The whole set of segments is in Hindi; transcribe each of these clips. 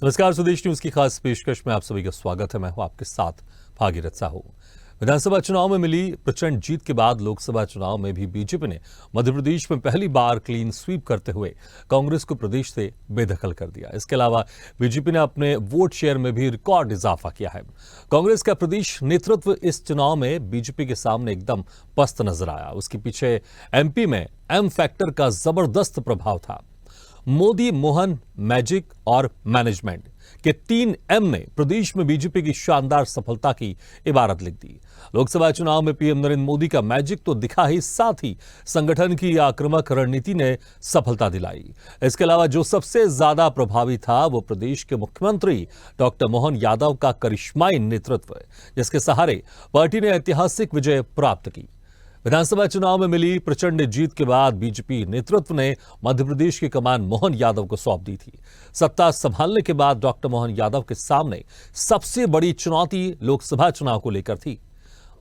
नमस्कार, स्वदेश न्यूज की खास पेशकश में आप सभी का स्वागत है। मैं हूं आपके साथ भागीरथ साहू। विधानसभा चुनाव में मिली प्रचंड जीत के बाद लोकसभा चुनाव में भी बीजेपी ने मध्य प्रदेश में पहली बार क्लीन स्वीप करते हुए कांग्रेस को प्रदेश से बेदखल कर दिया। इसके अलावा बीजेपी ने अपने वोट शेयर में भी रिकॉर्ड इजाफा किया है। कांग्रेस का प्रदेश नेतृत्व इस चुनाव में बीजेपी के सामने एकदम पस्त नजर आया। उसके पीछे एमपी में एम फैक्टर का जबरदस्त प्रभाव था। मोदी, मोहन, मैजिक और मैनेजमेंट के 3 एम ने प्रदेश में बीजेपी की शानदार सफलता की इबारत लिख दी। लोकसभा चुनाव में पीएम नरेंद्र मोदी का मैजिक तो दिखा ही, साथ ही संगठन की आक्रामक रणनीति ने सफलता दिलाई। इसके अलावा जो सबसे ज्यादा प्रभावी था वो प्रदेश के मुख्यमंत्री डॉक्टर मोहन यादव का करिश्माई नेतृत्व, जिसके सहारे पार्टी ने ऐतिहासिक विजय प्राप्त की। विधानसभा चुनाव में मिली प्रचंड जीत के बाद बीजेपी नेतृत्व ने मध्य प्रदेश की कमान मोहन यादव को सौंप दी थी। सत्ता संभालने के बाद डॉक्टर मोहन यादव के सामने सबसे बड़ी चुनौती लोकसभा चुनाव को लेकर थी।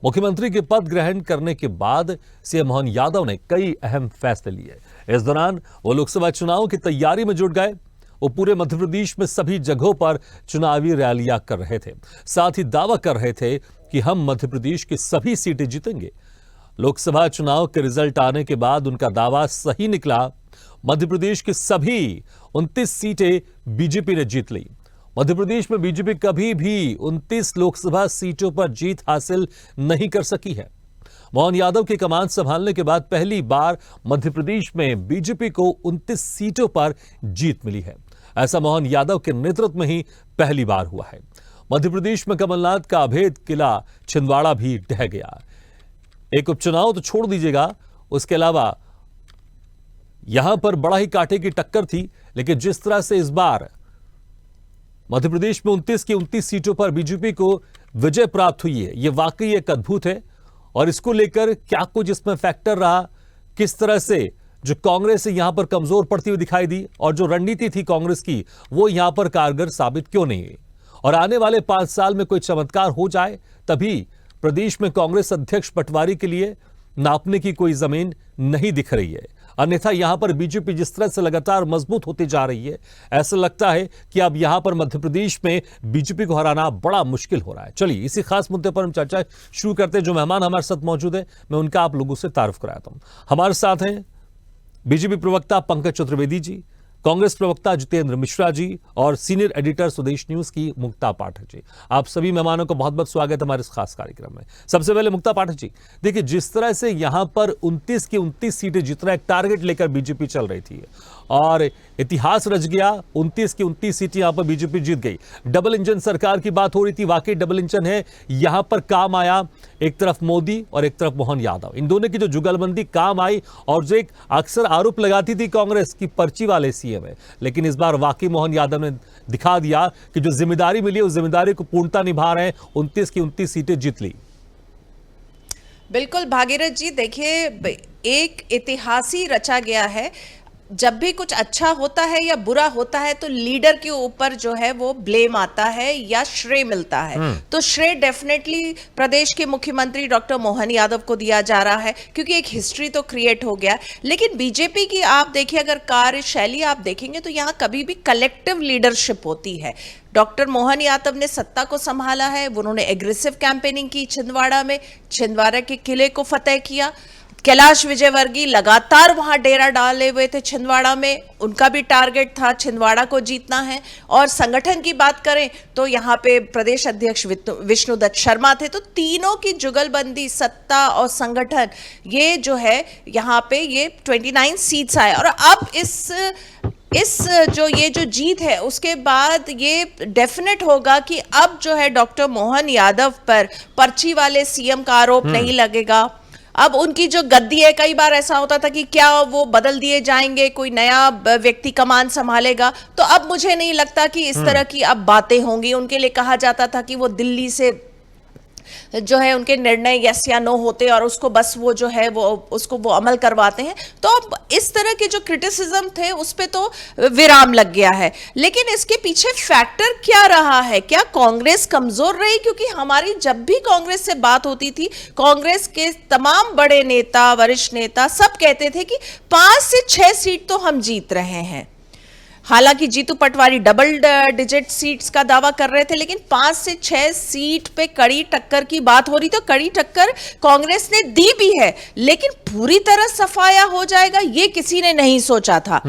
मुख्यमंत्री के पद ग्रहण करने के बाद सीएम मोहन यादव ने कई अहम फैसले लिए। इस दौरान वो लोकसभा चुनाव की तैयारी में जुट गए। वो पूरे मध्य प्रदेश में सभी जगहों पर चुनावी रैलियां कर रहे थे, साथ ही दावा कर रहे थे कि हम मध्य प्रदेश की सभी सीटें जीतेंगे। लोकसभा चुनाव के रिजल्ट आने के बाद उनका दावा सही निकला। मध्य प्रदेश की सभी 29 सीटें बीजेपी ने जीत ली। मध्य प्रदेश में बीजेपी कभी भी 29 लोकसभा सीटों पर जीत हासिल नहीं कर सकी है। मोहन यादव की कमान संभालने के बाद पहली बार मध्य प्रदेश में बीजेपी को 29 सीटों पर जीत मिली है। ऐसा मोहन यादव के नेतृत्व में ही पहली बार हुआ है। मध्य प्रदेश में कमलनाथ का अभेद किला छिंदवाड़ा भी ढह गया। एक उपचुनाव तो छोड़ दीजिएगा, उसके अलावा यहां पर बड़ा ही कांटे की टक्कर थी, लेकिन जिस तरह से इस बार मध्य प्रदेश में 29 की 29 सीटों पर बीजेपी को विजय प्राप्त हुई है, यह वाकई एक अद्भुत है। और इसको लेकर क्या कुछ इसमें फैक्टर रहा, किस तरह से जो कांग्रेस यहां पर कमजोर पड़ती हुई दिखाई दी और जो रणनीति थी कांग्रेस की वो यहां पर कारगर साबित क्यों नहीं है, और आने वाले 5 साल में कोई चमत्कार हो जाए तभी प्रदेश में कांग्रेस अध्यक्ष पटवारी के लिए नापने की कोई जमीन नहीं दिख रही है। अन्यथा यहां पर बीजेपी जिस तरह से लगातार मजबूत होती जा रही है, ऐसा लगता है कि अब यहां पर मध्य प्रदेश में बीजेपी को हराना बड़ा मुश्किल हो रहा है। चलिए इसी खास मुद्दे पर हम चर्चा शुरू करते हैं। जो मेहमान हमारे साथ मौजूद है मैं उनका आप लोगों से तारुफ कराता हूं। हमारे साथ हैं बीजेपी प्रवक्ता पंकज चतुर्वेदी जी, कांग्रेस प्रवक्ता जितेंद्र मिश्रा जी और सीनियर एडिटर स्वदेश न्यूज की मुक्ता पाठक जी। आप सभी मेहमानों को बहुत बहुत स्वागत है हमारे इस खास कार्यक्रम में। सबसे पहले मुक्ता पाठक जी, देखिए जिस तरह से यहां पर 29 की 29 सीटें जीतना एक टारगेट लेकर बीजेपी चल रही थी और इतिहास रच गया। 29 की 29 सीटें यहां पर बीजेपी जीत गई। डबल इंजन सरकार की बात हो रही थी, वाकई डबल इंजन है, यहां पर काम आया। एक तरफ मोदी और एक तरफ मोहन यादव, इन दोनों की जो जुगलबंदी काम आई। और जो एक अक्सर आरोप लगाती थी कांग्रेस की पर्ची वाले सीएम है, लेकिन इस बार वाकई मोहन यादव ने दिखा दिया कि जो जिम्मेदारी मिली उस जिम्मेदारी को पूर्णता निभा रहे हैं। 29 की 29 सीटें जीत ली। बिल्कुल भागीरथ जी, देखिए एक इतिहास ही रचा गया है। जब भी कुछ अच्छा होता है या बुरा होता है तो लीडर के ऊपर जो है वो ब्लेम आता है या श्रेय मिलता है। तो श्रेय डेफिनेटली प्रदेश के मुख्यमंत्री डॉक्टर मोहन यादव को दिया जा रहा है, क्योंकि एक हिस्ट्री तो क्रिएट हो गया। लेकिन बीजेपी की आप देखिए, अगर कार्यशैली आप देखेंगे तो यहाँ कभी भी कलेक्टिव लीडरशिप होती है। डॉक्टर मोहन यादव ने सत्ता को संभाला है, उन्होंने एग्रेसिव कैंपेनिंग की छिंदवाड़ा में, छिंदवाड़ा के किले को फतेह किया। कैलाश विजयवर्गीय लगातार वहां डेरा डाले हुए थे छिंदवाड़ा में, उनका भी टारगेट था छिंदवाड़ा को जीतना है। और संगठन की बात करें तो यहाँ पे प्रदेश अध्यक्ष विष्णुदत्त शर्मा थे। तो तीनों की जुगलबंदी, सत्ता और संगठन, ये जो है यहाँ पे ये 29 सीट्स आए। और अब इस जो जीत है उसके बाद ये डेफिनेट होगा कि अब जो है डॉक्टर मोहन यादव पर पर्ची वाले सीएम का आरोप नहीं लगेगा। अब उनकी जो गद्दी है, कई बार ऐसा होता था कि क्या वो बदल दिए जाएंगे, कोई नया व्यक्ति कमान संभालेगा, तो अब मुझे नहीं लगता कि इस तरह की अब बातें होंगी। उनके लिए कहा जाता था कि वो दिल्ली से जो है उनके निर्णय यस या नो होते और उसको बस वो जो है वो उसको वो अमल करवाते हैं। तो अब इस तरह के जो क्रिटिसिज्म थे उस पे तो विराम लग गया है। लेकिन इसके पीछे फैक्टर क्या रहा है? क्या कांग्रेस कमजोर रही? क्योंकि हमारी जब भी कांग्रेस से बात होती थी, कांग्रेस के तमाम बड़े नेता, वरिष्ठ नेता सब कहते थे कि 5 से 6 सीट तो हम जीत रहे हैं। हालांकि Jitu Patwari double digit seats का दावा कर रहे थे, लेकिन 5 से 6 सीट पे कड़ी टक्कर की बात हो रही। तो कड़ी टक्कर कांग्रेस ने दी भी है, लेकिन पूरी तरह सफाया हो जाएगा ये किसी ने नहीं सोचा था।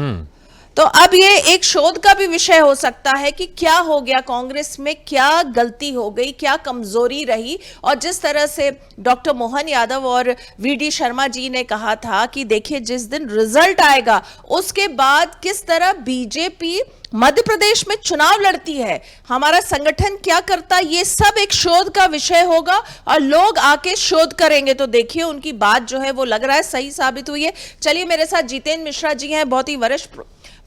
तो अब ये एक शोध का भी विषय हो सकता है कि क्या हो गया कांग्रेस में, क्या गलती हो गई, क्या कमजोरी रही। और जिस तरह से डॉक्टर मोहन यादव और वीडी शर्मा जी ने कहा था कि देखिए जिस दिन रिजल्ट आएगा उसके बाद किस तरह बीजेपी मध्य प्रदेश में चुनाव लड़ती है, हमारा संगठन क्या करता है, ये सब एक शोध का विषय होगा और लोग आके शोध करेंगे। तो देखिए उनकी बात जो है वो लग रहा है सही साबित हुई है। चलिए मेरे साथ जितेंद्र मिश्रा जी हैं, बहुत ही वरिष्ठ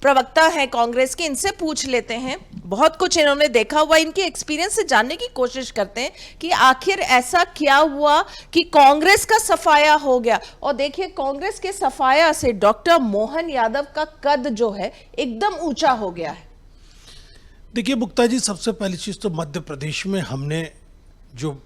प्रवक्ता है कांग्रेस के, इनसे पूछ लेते हैं। बहुत कुछ इन्होंने देखा हुआ, इनके एक्सपीरियंस से जानने की कोशिश करते हैं कि आखिर ऐसा क्या हुआ कि कांग्रेस का सफाया हो गया। और देखिए कांग्रेस के सफाया से डॉक्टर मोहन यादव का कद जो है एकदम ऊंचा हो गया है। देखिए मुक्ता जी, सबसे पहली चीज तो मध्य प्रदेश में हमने जो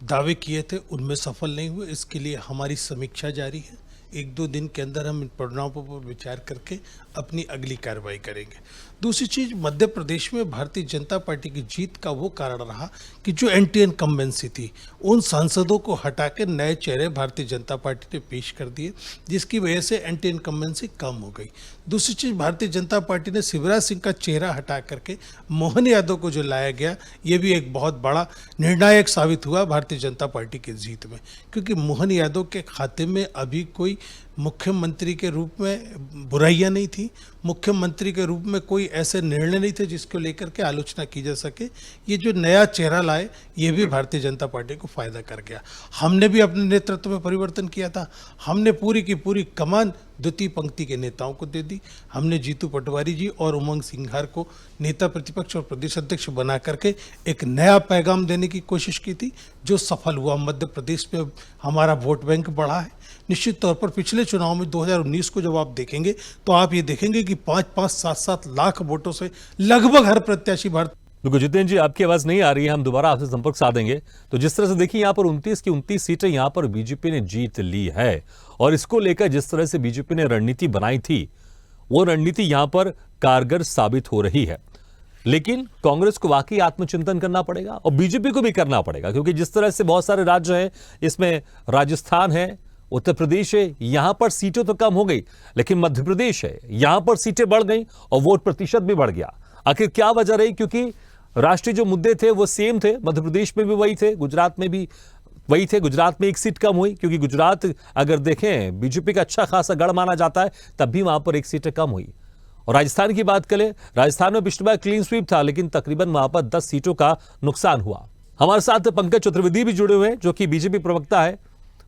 दावे किए थे उनमें सफल नहीं हुए। इसके लिए हमारी समीक्षा जारी है। 1-2 दिन के अंदर हम इन परिणामों पर विचार करके अपनी अगली कार्रवाई करेंगे। दूसरी चीज, मध्य प्रदेश में भारतीय जनता पार्टी की जीत का वो कारण रहा कि जो एंटी इनकम्बेंसी थी उन सांसदों को हटा के नए चेहरे भारतीय जनता पार्टी ने पेश कर दिए, जिसकी वजह से एंटी इनकम्बेंसी कम हो गई। दूसरी चीज, भारतीय जनता पार्टी ने शिवराज सिंह का चेहरा हटा करके मोहन यादव को जो लाया गया, ये भी एक बहुत बड़ा निर्णायक साबित हुआ भारतीय जनता पार्टी की जीत में, क्योंकि मोहन यादव के खाते में अभी कोई मुख्यमंत्री के रूप में बुराइयां नहीं थी, मुख्यमंत्री के रूप में कोई ऐसे निर्णय नहीं थे जिसको लेकर के आलोचना की जा सके। ये जो नया चेहरा लाए ये भी भारतीय जनता पार्टी को फायदा कर गया। हमने भी अपने नेतृत्व में परिवर्तन किया था। हमने पूरी की पूरी कमान द्वितीय पंक्ति के नेताओं को दे दी। हमने जीतू पटवारी जी और उमंग सिंघार को नेता प्रतिपक्ष और प्रदेश अध्यक्ष बना करके एक नया पैगाम देने की कोशिश की थी, जो सफल हुआ। मध्य प्रदेश में हमारा वोट बैंक बढ़ा है। निश्चित तौर पर पिछले चुनाव में 2019 को जब आप देखेंगे तो आप ये देखेंगे कि 5-5, 7-7 लाख वोटों से लगभग हर प्रत्याशी भारत। बिल्कुल जितेंद्र जी, आपकी आवाज नहीं आ रही है, हम दोबारा आपसे संपर्क साधेंगे। तो जिस तरह से देखिए यहाँ पर 29 की 29 सीटें यहाँ पर बीजेपी ने जीत ली है, और इसको लेकर जिस तरह से बीजेपी ने रणनीति बनाई थी वो रणनीति यहाँ पर कारगर साबित हो रही है। लेकिन कांग्रेस को वाकई आत्मचिंतन करना पड़ेगा और बीजेपी को भी करना पड़ेगा, क्योंकि जिस तरह से बहुत सारे राज्य हैं, इसमें राजस्थान है, उत्तर प्रदेश है, यहां पर सीटें तो कम हो गई, लेकिन मध्य प्रदेश है, यहां पर सीटें बढ़ गई और वोट प्रतिशत भी बढ़ गया। आखिर क्या वजह रही? क्योंकि राष्ट्रीय जो मुद्दे थे वो सेम थे, मध्य प्रदेश में भी वही थे, गुजरात में भी वही थे। गुजरात में एक सीट कम हुई, क्योंकि गुजरात अगर देखें बीजेपी का अच्छा खासा गढ़ माना जाता है, तब भी वहां पर एक सीटें कम हुई। और राजस्थान की बात करें, राजस्थान में पिछली बार क्लीन स्वीप था, लेकिन तकरीबन वहां पर 10 सीटों का नुकसान हुआ। हमारे साथ पंकज चतुर्वेदी भी जुड़े हुए हैं, जो कि बीजेपी प्रवक्ता है।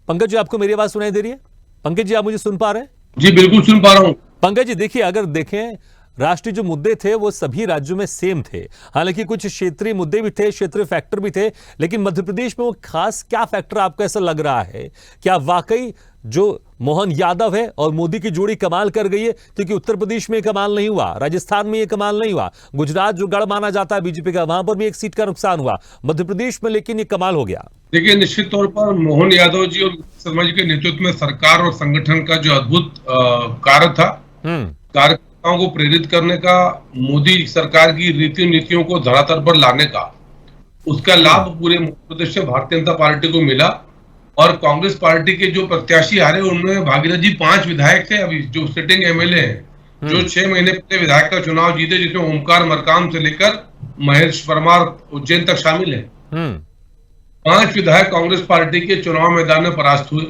पंकज जी, आपको मेरी आवाज सुनाई दे रही है? पंकज जी, आप मुझे सुन पा रहे हैं? जी बिल्कुल सुन पा रहा हूं। पंकज जी, देखिए अगर देखें राष्ट्रीय जो मुद्दे थे वो सभी राज्यों में सेम थे। हालांकि कुछ क्षेत्रीय मुद्दे भी थे, क्षेत्रीय फैक्टर भी थे, लेकिन मध्य प्रदेश में वो खास क्या फैक्टर आपको ऐसा लग रहा है? क्या वाकई जो मोहन यादव है और मोदी की जोड़ी कमाल कर गई है? क्योंकि उत्तर प्रदेश में कमाल नहीं हुआ, राजस्थान में ये कमाल नहीं हुआ, गुजरात जो गढ़ माना जाता है बीजेपी का, वहां पर भी एक सीट का नुकसान हुआ, मध्य प्रदेश में लेकिन ये कमाल हो गया। देखिए निश्चित तौर पर मोहन यादव जी और शर्मा जी के नेतृत्व में सरकार और संगठन का जो अद्भुत कार्य था, कार्यकर्ताओं को प्रेरित करने का, मोदी सरकार की रीति नीतियों को धरातल पर लाने का, उसका लाभ पूरे मध्य प्रदेश से भारतीय जनता पार्टी को मिला। और कांग्रेस पार्टी के जो प्रत्याशी हारे उनमें भागीरथ जी 5 विधायक थे, अभी जो सिटिंग एमएलए हैं, जो 6 महीने पहले विधायक का चुनाव जीते, जिसमें ओमकार मरकाम से लेकर महेश परमार उज्जैन तक शामिल है। 5 विधायक कांग्रेस पार्टी के चुनाव मैदान में परास्त हुए।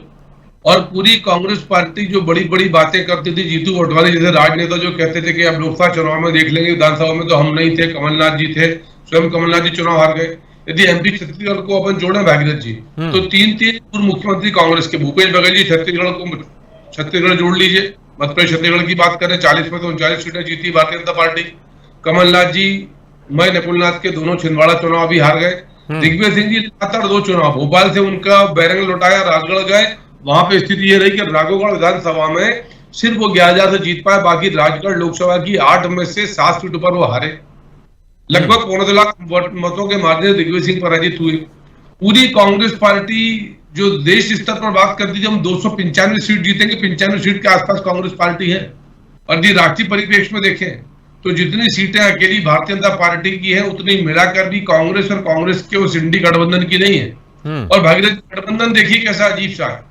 और पूरी कांग्रेस पार्टी जो बड़ी बड़ी बातें करती थी, जीतू पटवारी जैसे राजनेता जो कहते थे कि अब लोकसभा चुनाव में देख लेंगे, विधानसभा में तो हम नहीं थे, कमलनाथ जी थे, स्वयं कमलनाथ जी चुनाव हार गए। यदि एमपी छत्तीसगढ़ को अपन जोड़े भागीरथ जी, तो 3 पूर्व मुख्यमंत्री कांग्रेस के, भूपेश बघेल जी छत्तीसगढ़ जोड़ लीजिए, मध्य प्रदेश छत्तीसगढ़ की बात करें, 40 में तो 39 सीटें जीती भारतीय जनता पार्टी। कमलनाथ जी, मैं नकुलनाथ के दोनों छिंदवाड़ा चुनाव भी हार गए। दिग्विजय सिंह जी लगातार 2 चुनाव, भोपाल से उनका बैरंग लौटाया, राजगढ़ गए, वहां पे स्थिति ये रही कि राघवगढ़ विधानसभा में सिर्फ वो 11,000 से जीत पाए, बाकी राजगढ़ लोकसभा की 8 में से 7 सीटों पर वो हारे। लगभग 2.25 लाख मतों के मार्जिन से दिग्विजय सिंह पराजित हुए। पूरी कांग्रेस पार्टी जो देश स्तर पर बात करती थी हम 295 सीट जीतेंगे, 95 सीट के आसपास कांग्रेस पार्टी है। और यदि राष्ट्रीय परिप्रेक्ष्य में देखें तो जितनी सीटें अकेली भारतीय जनता पार्टी की है उतनी मिलाकर भी कांग्रेस और कांग्रेस के उस इंडी गठबंधन की नहीं है। और भागीरथी गठबंधन देखिए कैसा अजीब सा है।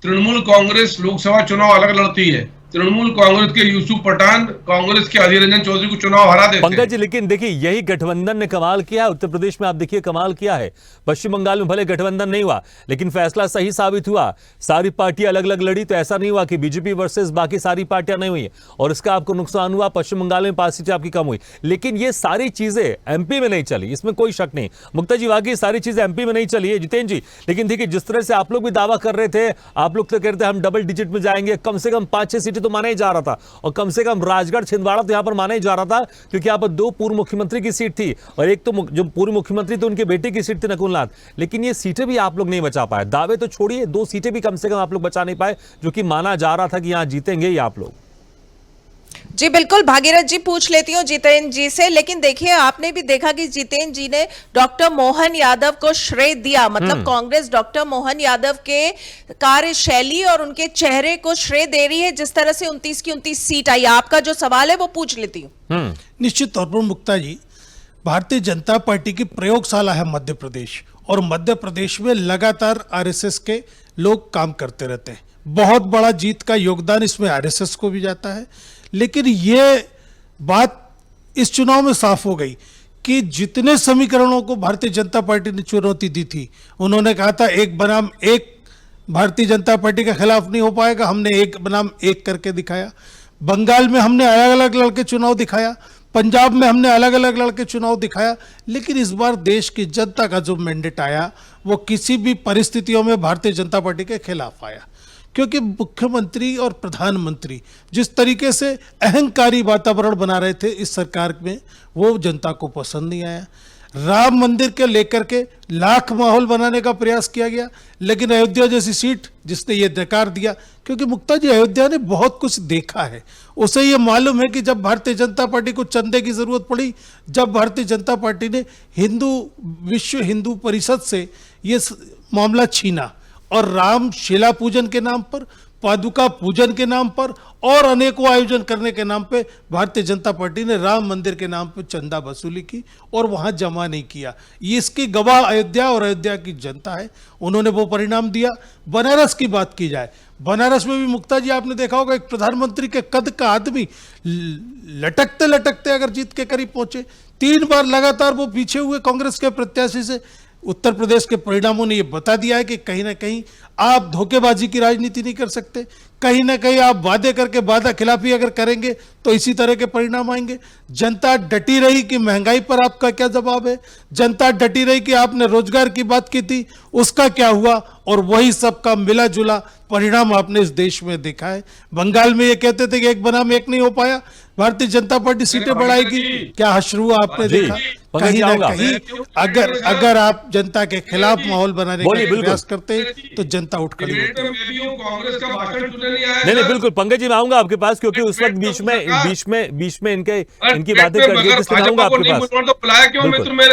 तृणमूल कांग्रेस लोकसभा चुनाव अलग लड़ती है, तृणमूल कांग्रेस के यूसुफ पठान कांग्रेस के अधीर रंजन चौधरी को चुनाव हरा देते हैं। पंकज जी, लेकिन देखिए यही गठबंधन ने कमाल किया है। उत्तर प्रदेश में आप देखिए कमाल किया है। पश्चिम बंगाल में भले गठबंधन नहीं हुआ, लेकिन फैसला सही साबित हुआ। सारी पार्टियां अलग अलग लड़ी, तो ऐसा नहीं हुआ कि बीजेपी वर्सेस बाकी सारी पार्टियां नहीं हुई और इसका आपको नुकसान हुआ। पश्चिम बंगाल में 5 सीटें आपकी कम हुई, लेकिन ये सारी चीजें एमपी में नहीं चली, इसमें कोई शक नहीं। मुक्ता जी, वाकई सारी चीजें एमपी में नहीं चली है जितेंद्र जी। लेकिन देखिए जिस तरह से आप लोग भी दावा कर रहे थे, आप लोग तो कह रहे थे हम डबल डिजिट में जाएंगे, कम से कम 5-6 सीटें तो माना ही जा रहा था। और कम से कम राजगढ़ छिंदवाड़ा तो यहां पर माना ही जा रहा था, क्योंकि यहां पर 2 पूर्व मुख्यमंत्री की सीट थी और एक तो जो पूर्व मुख्यमंत्री थे उनके बेटे की सीट थी नकुलनाथ। लेकिन ये सीटें भी आप लोग नहीं बचा पाए। दावे तो छोड़िए, 2 सीटें भी कम से कम आप लोग बचा नहीं पाए, जो कि माना जा रहा था कि यहां जीतेंगे ही आप लोग। जी बिल्कुल, भागीरथ जी पूछ लेती हूँ जितेंद्र जी से। लेकिन देखिए आपने भी देखा कि जितेंद्र जी ने डॉक्टर मोहन यादव को श्रेय दिया, मतलब कांग्रेस डॉक्टर मोहन यादव के कार्यशैली और उनके चेहरे को श्रेय दे रही है जिस तरह से 29 की 29 सीट आई। आपका जो सवाल है वो पूछ लेती हूँ। निश्चित तौर पर मुक्ता जी, भारतीय जनता पार्टी की प्रयोगशाला है मध्य प्रदेश, और मध्य प्रदेश में लगातार आरएसएस के लोग काम करते रहते हैं। बहुत बड़ा जीत का योगदान इसमें आरएसएस को भी जाता है। लेकिन ये बात इस चुनाव में साफ हो गई कि जितने समीकरणों को भारतीय जनता पार्टी ने चुनौती दी थी, उन्होंने कहा था एक बनाम एक भारतीय जनता पार्टी के खिलाफ नहीं हो पाएगा, हमने एक बनाम एक करके दिखाया। बंगाल में हमने अलग अलग लड़के चुनाव दिखाया, पंजाब में हमने अलग अलग लड़के चुनाव दिखाया। लेकिन इस बार देश की जनता का जो मैंडेट आया वो किसी भी परिस्थितियों में भारतीय जनता पार्टी के खिलाफ आया, क्योंकि मुख्यमंत्री और प्रधानमंत्री जिस तरीके से अहंकारी वातावरण बना रहे थे इस सरकार में, वो जनता को पसंद नहीं आया। राम मंदिर के लेकर के लाख माहौल बनाने का प्रयास किया गया, लेकिन अयोध्या जैसी सीट जिसने ये नकार दिया, क्योंकि मुक्ता जी अयोध्या ने बहुत कुछ देखा है। उसे ये मालूम है कि जब भारतीय जनता पार्टी को चंदे की जरूरत पड़ी, जब भारतीय जनता पार्टी ने विश्व हिंदू परिषद से ये मामला छीना और राम शिला पूजन के नाम पर, पादुका पूजन के नाम पर और अनेकों आयोजन करने के नाम पे भारतीय जनता पार्टी ने राम मंदिर के नाम पे चंदा वसूली की और वहां जमा नहीं किया। ये इसकी गवाह अयोध्या और अयोध्या की जनता है, उन्होंने वो परिणाम दिया। बनारस की बात की जाए, बनारस में भी मुक्ता जी आपने देखा होगा एक प्रधानमंत्री के कद का आदमी लटकते लटकते अगर जीत के करीब पहुंचे, 3 बार लगातार वो पीछे हुए कांग्रेस के प्रत्याशी से। उत्तर प्रदेश के परिणामों ने यह बता दिया है कि कहीं ना कहीं आप धोखेबाजी की राजनीति नहीं कर सकते, कहीं ना कहीं आप वादे करके वादा खिलाफी अगर करेंगे तो इसी तरह के परिणाम आएंगे। जनता डटी रही कि महंगाई पर आपका क्या जवाब है, जनता डटी रही कि आपने रोजगार की बात की थी, उसका क्या हुआ, और वही सबका मिला जुला परिणाम आपने इस देश में देखा है। बंगाल में ये कहते थे कि एक बनाम एक नहीं हो पाया, भारतीय जनता पार्टी सीटें बढ़ाएगी, क्या हश्रू आपने देखा। कहीं ना कहीं अगर आप जनता के खिलाफ माहौल बनाने का प्रयास करते तो जनता उठ खड़ी होती। कांग्रेस का भाषण सुनने नहीं आया। नहीं बिल्कुल पंकज जी, मैं आऊंगा आपके पास, क्योंकि उस वक्त बीच में इनकी बातें कर दी, इसलिए मैं आऊंगा आपके पास।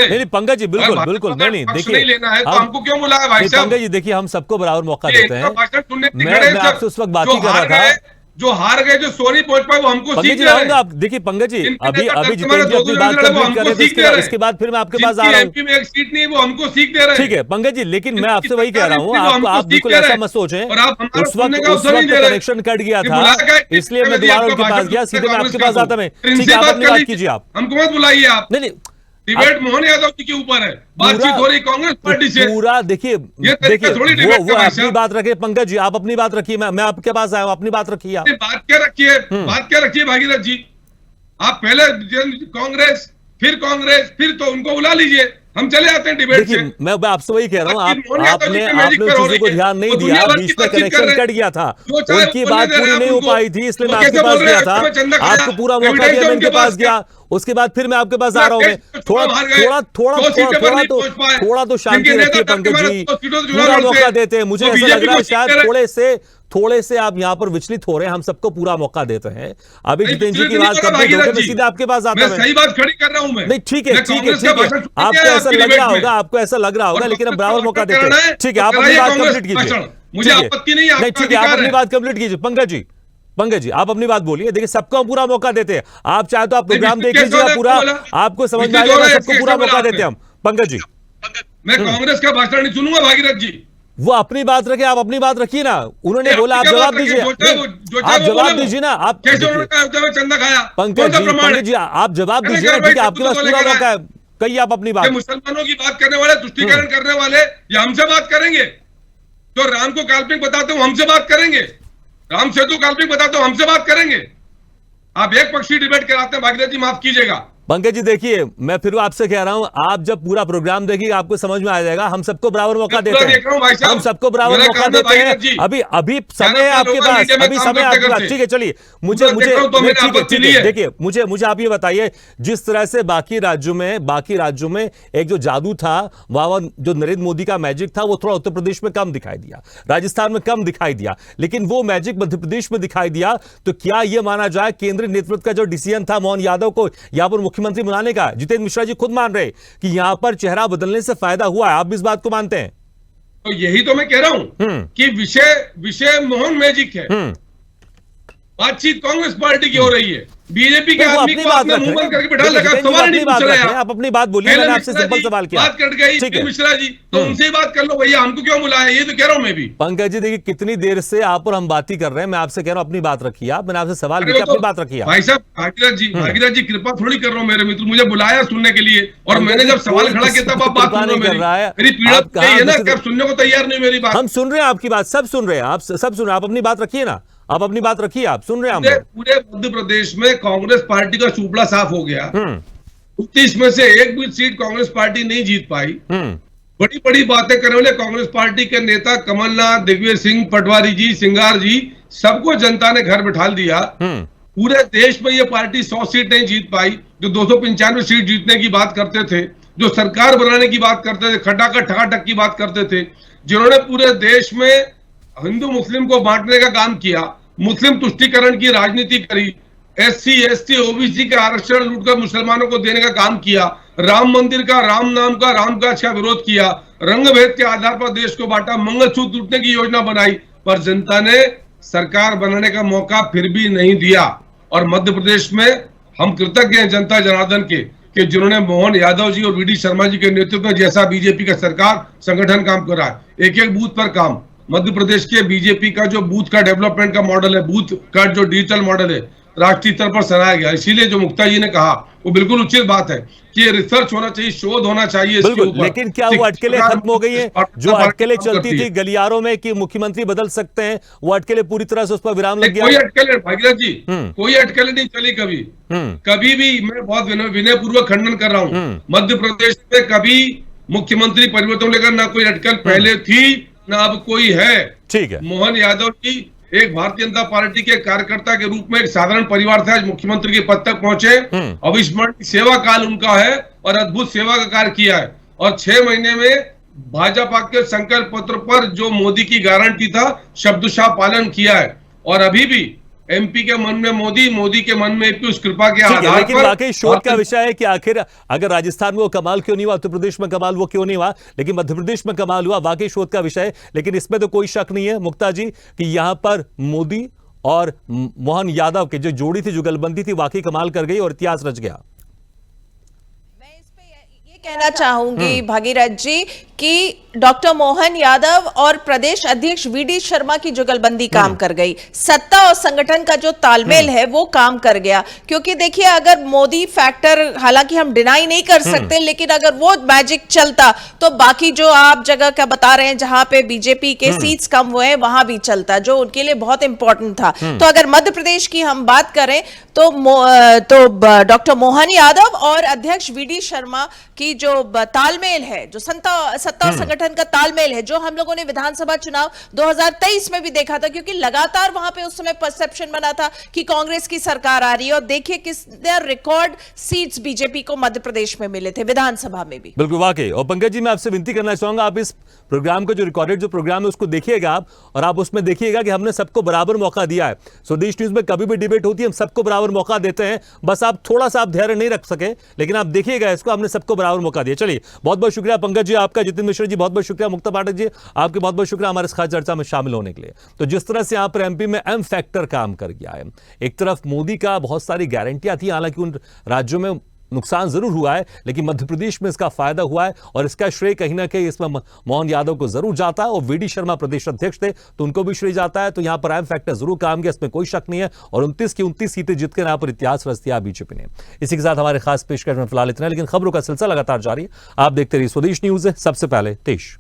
नहीं पंकज जी, बिल्कुल नहीं, देखिए हमको क्यों बुलाया भाई साहब। पंकज जी देखिए, हम सबको बराबर मौका देते हैं। मैं आपसे उस वक्त बात ही कर रहा था, जो हार गए, जो सोनी पहुंच पाए, वो हमको सीख रहे हैं। आप देखिए पंकज जी, अभी जितेंद्र जी अपनी बात कंप्लीट कर रहे हैं, इसके बाद फिर मैं आपके पास आ रहा हूँ। एमपी में एक सीट नहीं, वो हमको सीख दे रहे हैं। ठीक है पंकज जी, लेकिन मैं आपसे वही कह रहा हूँ, आप बिल्कुल ऐसा मत सोचें। उस वक्त कनेक्शन कट गया था, इसलिए मैं दोबारा उनके पास गया, सीधे मैं आपके पास आता। मैं ठीक है, आप अपनी बात कीजिए। आप हमको मत बुलाइए। आप नहीं, डिबेट मोहन यादव जी के ऊपर है, बातचीत हो रही कांग्रेस पार्टी से। पूरा देखिए वो अपनी बात रखिए पंकज जी, आप अपनी बात रखिए, मैं आपके पास आया हूं, अपनी बात रखिए। आप बात क्या रखिए भागीरथ जी। आप पहले कांग्रेस, फिर तो उनको बुला लीजिए, हम चले आते हैं डिबेट से। मैं आपसे वही कह रहा हूँ, आपने चीजों को ध्यान नहीं दिया, बीच में कनेक्शन कट गया था, उनकी बात पूरी नहीं हो पाई थी, इसलिए मैं आपके पास गया था, आपको पूरा मौका दिया, मैं उनके पास गया, उसके बाद फिर मैं आपके पास आ रहा हूँ। थोड़ा तो शांति रखिए पंकज जी, पूरा मौका देते हैं। मुझे ऐसा लग रहा है शायद थोड़े से आप यहाँ पर विचलित हो रहे हैं, हम सबको पूरा मौका देते हैं। अभी जितेंद्र जी की बात कंप्लीट होकर मैं सीधे आपके पास आता हूं। सही बात खड़ी कर रहा हूं मैं। नहीं ठीक है, आपको ऐसा लग रहा होगा, लेकिन हम बराबर मौका देते हैं। ठीक है, आप अपनी बात कंप्लीट कीजिए। मुझे आपत्ति नहीं है, ठीक है, आप अपनी बात कंप्लीट कीजिए पंकज जी। पंकज जी आप अपनी बात बोलिए। देखिए सबको हम पूरा मौका देते हैं, आप चाहे तो आप प्रोग्राम नहीं, देख लीजिएगा पूरा, आपको समझ में आ जाएगा, सबको पूरा मौका देते हैं हम। पंकज जी मैं कांग्रेस का भाषण नहीं सुनूंगा भागीरथ जी। वो अपनी बात रखे, आप अपनी बात रखिए ना। उन्होंने बोला आप जवाब दीजिए, आप जवाब दीजिए ना। आप कैसे उन्होंने चंदा खाया? पंकज जी आप जवाब दीजिए ना, ठीक है आपके पास पूरा मौका है, कहिए आप अपनी बात। मुसलमानों की बात करने वाले, तुष्टीकरण करने वाले ये हमसे बात करेंगे? तो राम को काल्पनिक बताते हो हमसे बात करेंगे? राम सेतु काल्पनिक बताते हो हमसे बात करेंगे? आप एक पक्षी डिबेट कराते हैं भागीरथ जी, माफ कीजिएगा। पंकज जी देखिए मैं फिर आपसे कह रहा हूं, आप जब पूरा प्रोग्राम देखिए आपको समझ में आ जाएगा। हम सबको बराबर मौका देते हैं, हम सबको बराबर मौका देते हैं। अभी समय है आपके पास, अभी समय आपके पास, ठीक है चलिए। मुझे देखिए मुझे आप ये बताइए, जिस तरह से बाकी राज्यों में एक जो जादू था, वह जो नरेंद्र मोदी का मैजिक था, वो थोड़ा उत्तर प्रदेश में कम दिखाई दिया, राजस्थान में कम दिखाई दिया, लेकिन वो मैजिक मध्य प्रदेश में दिखाई दिया। तो क्या यह माना जाए केंद्रीय नेतृत्व का जो डिसीजन था मोहन यादव को यहां पर मुख्यमंत्री बनाने का, जितेंद्र मिश्रा जी खुद मान रहे कि यहां पर चेहरा बदलने से फायदा हुआ है, आप भी इस बात को मानते हैं? तो यही तो मैं कह रहा हूं कि विषय मोहन मैजिक है। बातचीत कांग्रेस पार्टी की हो रही है, बीजेपी के आदमी को आपने मुंह बंद करके बिठा लगा, सवाल नहीं पूछ रहे हैं। आप अपनी बात बोलिए, मैंने आपसे सिंपल सवाल किया। बात कट गई मिश्रा जी, तो उनसे ही बात कर लो भैया, हमको क्यों बुलाया, ये तो कह रहा हूं मैं भी। पंकज जी देखिए कितनी देर से आप और हम बात ही कर रहे हैं, मैं आपसे कह रहा हूं अपनी बात रखिए आप, मैंने आपसे सवाल किया, अपनी बात रखिए भाई साहब। भागीरथ जी कृपा थोड़ी कर रहा हूँ मेरे मित्र, मुझे बुलाया सुनने के लिए, और मैंने जब सवाल खड़ा किया तब आप बात सुन रहे हैं। मेरी पीड़ा है ना, कब सुनने को तैयार नहीं मेरी बात। हम सुन रहे हैं आपकी बात, सब सुन रहे हैं, आप सब सुन रहे हैं, आप अपनी बात रखिए ना, आप अपनी बात रखिए, आप सुन रहे हैं। पूरे मध्य प्रदेश में कांग्रेस पार्टी का सुपड़ा साफ हो गया। 30 में से एक भी सीट कांग्रेस पार्टी नहीं जीत पाई। बड़ी बड़ी बातें करने वाले कांग्रेस पार्टी के नेता कमलनाथ, दिग्विजय सिंह, पटवारी जी, सिंगार जी, सबको जनता ने घर बिठा दिया। पूरे देश में ये पार्टी 100 सीट नहीं जीत पाई, जो 295 सीट जीतने की बात करते थे, जो सरकार बनाने की बात करते थे, खटाखट ठकाठक की बात करते थे, जिन्होंने पूरे देश में हिंदू मुस्लिम को बांटने का काम किया, मुस्लिम तुष्टीकरण की राजनीति करी, SC ST OBC के आरक्षण लूटकर मुसलमानों को देने का काम किया, राम मंदिर का, राम नाम का, राम का अच्छा विरोध किया, रंग भेद के आधार पर देश को बांटा, मंगलसूत्र लूटने की योजना बनाई, पर जनता ने सरकार बनाने का मौका फिर भी नहीं दिया। और मध्य प्रदेश में हम कृतज्ञ हैं जनता जनार्दन के कि जिन्होंने मोहन यादव जी और VD शर्मा जी के नेतृत्व में जैसा बीजेपी का सरकार संगठन काम कर रहा है, एक एक बूथ पर काम, मध्य प्रदेश के बीजेपी का जो बूथ का डेवलपमेंट का मॉडल है, बूथ का जो डिजिटल मॉडल है, राष्ट्रीय स्तर पर सराहा गया। इसीलिए जो मुक्ता जी ने कहा वो बिल्कुल उचित बात है कि रिसर्च होना चाहिए, शोध होना चाहिए इसके ऊपर। लेकिन क्या वो अटकलें खत्म हो गई हैं? जो अटकलें चलती थी गलियारों में कि मुख्यमंत्री बदल सकते हैं, वो अटकलें पूरी तरह से उस पर विराम लग गया? कोई अटकलें भागीरथ जी, कोई अटकलें नहीं चली कभी। कभी भी, मैं बहुत विनय पूर्वक खंडन कर रहा हूँ, मध्य प्रदेश में कभी मुख्यमंत्री परिवर्तन लेकर ना कोई अटकल पहले थी ना अब कोई है। ठीक है। मोहन यादव जी एक भारतीय जनता पार्टी के कार्यकर्ता के रूप में एक साधारण परिवार से आज मुख्यमंत्री के पद तक पहुंचे। अविस्मरणीय सेवा काल उनका है और अद्भुत सेवा का कार्य किया है। और 6 महीने में भाजपा के संकल्प पत्र पर जो मोदी की गारंटी था, शब्दशः पालन किया है। और अभी भी MP के मन में मोदी, मोदी के मन में MP, उस कृपा के आधार पर। लेकिन वाकई शोध का विषय है कि आखिर अगर राजस्थान में वो कमाल क्यों नहीं हुआ, उत्तर प्रदेश में कमाल वो क्यों नहीं हुआ, लेकिन मध्य प्रदेश में कमाल हुआ, वाकई शोध का विषय है। लेकिन इसमें तो कोई शक नहीं है मुक्ता जी कि यहां पर मोदी और मोहन यादव के जो जोड़ी थी, जुगलबंदी थी, वाकई कमाल कर गई और इतिहास रच गया। मैं इस पे ये कहना चाहूंगी भागीरथ जी कि डॉक्टर मोहन यादव और प्रदेश अध्यक्ष VD शर्मा की जुगलबंदी काम कर गई, सत्ता और संगठन का जो तालमेल है वो काम कर गया। क्योंकि देखिए अगर मोदी फैक्टर, हालांकि हम डिनाई नहीं कर सकते, लेकिन अगर वो मैजिक चलता तो बाकी जो आप जगह का बता रहे हैं जहां पे बीजेपी के सीट्स कम हुए हैं वहां भी चलता, जो उनके लिए बहुत इंपॉर्टेंट था। तो अगर मध्य प्रदेश की हम बात करें तो डॉक्टर मोहन यादव और अध्यक्ष VD शर्मा की जो तालमेल है, जो सत्ता और संगठन का तालमेल है, जो हम लोगों ने विधानसभा चुनाव 2023 में भी देखा था, क्योंकि लगातार वहां पे उस समय परसेप्शन बना था कि कांग्रेस की सरकार आ रही है। और देखिए कितने रिकॉर्ड सीट्स बीजेपी को मध्य प्रदेश में मिले थे, विधानसभा में भी। बिल्कुल वाकई। और पंकज जी मैं आपसे विनती करना चाहूंगा, आप इस प्रोग्राम का जो रिकॉर्डेड जो प्रोग्राम है उसको देखिएगा आप, और आप उसमें देखिएगा कि हमने सबको बराबर मौका दिया है। स्वदेश न्यूज में कभी भी डिबेट होती है हम सबको बराबर मौका देते हैं, बस आप थोड़ा सा आप धैर्य नहीं रख सके, लेकिन आप देखिएगा इसको, हमने सबको बराबर मौका दिया। चलिए बहुत बहुत शुक्रिया पंकज जी आपका, जितनी जतिन मिश्रा जी बहुत बहुत शुक्रिया, मुक्ता पाठक जी आपके बहुत बहुत शुक्रिया हमारे इस खास चर्चा में शामिल होने के लिए। तो जिस तरह से यहाँ पर एमपी में एम फैक्टर काम कर गया है, एक तरफ मोदी का बहुत सारी गारंटियां थी, हालांकि उन राज्यों में नुकसान जरूर हुआ है, लेकिन मध्य प्रदेश में इसका फायदा हुआ है और इसका श्रेय कहीं ना कहीं इसमें मोहन यादव को जरूर जाता है और वीडी शर्मा प्रदेश अध्यक्ष थे तो उनको भी श्रेय जाता है। तो यहां पर एम फैक्टर जरूर काम किया, इसमें कोई शक नहीं है और 29 की 29 सीटें जीतकर यहां पर इतिहास रच दिया बीजेपी ने। इसी के साथ हमारे खास पेशकश में फिलहाल इतना, लेकिन खबरों का सिलसिला लगातार जारी है। आप देखते रहिए स्वदेश न्यूज, सबसे पहले देश।